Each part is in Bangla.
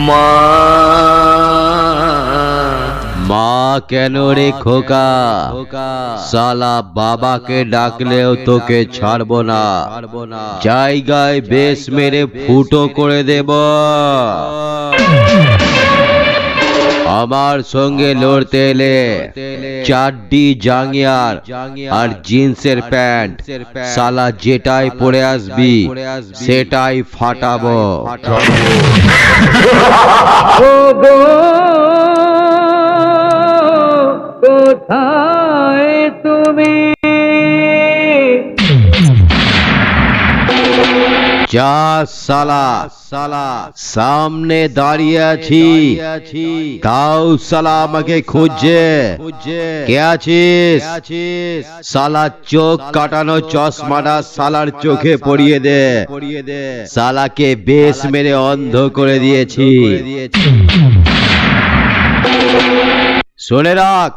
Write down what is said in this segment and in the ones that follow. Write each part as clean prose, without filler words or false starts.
মা মা কেন রে খোকা? সালা বাবাকে ডাকলেও তোকে ছাড়বো না, জায়গায় বেশ মেরে ফুটো করে দেব। আমার সঙ্গে লড়তে এলে চাড্ডি জাঙ্গিয়ার আর জিন্সের প্যান্ট সালা যেটাই পরে আসবি সেটাই ফাটাবো। কোথায় তুমি? যা সালা সামনে দাঁড়িয়ে আছি, তাও সালা আমাকে খুঁজছে। কে আছিস? সালা চোখ কাটানো চশমাটা সালার চোখে পরিয়ে দে। সালাকে বেশ মেরে অন্ধ করে দিয়েছি। শুনে রাখ,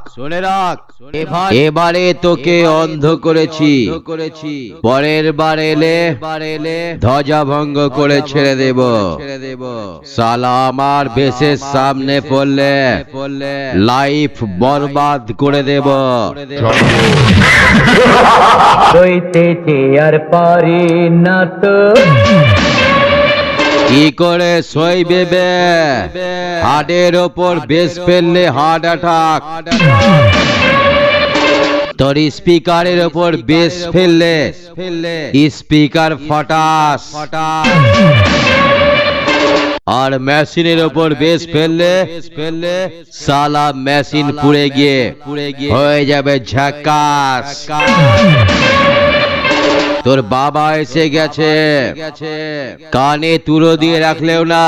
এবারে তোকে অন্ধ করেছি, পরের বার এলে ধ্বজা ভঙ্গ করে ছেড়ে দেব। সালা আমার বেশের সামনে পড়লে লাইফ বরবাদ করে দেব। সইতেছি আর পারি না তো। কি করে সইবে বে? হার্টের ওপর বেশ ফেললে হার্ট অ্যাটাক, তোর স্পিকারের ওপর বেশ ফেললে স্পিকার ফটাস, আর মেশিনের ওপর বেশ ফেললে সালা মেশিন পুড়ে গিয়ে হয়ে যাবে ঝাকাস। তোর বাবা এসে গেছে, কানে তুলো দিয়ে রাখলেও না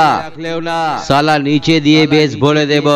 সালা নিচে দিয়ে বেশ ভরে দেব।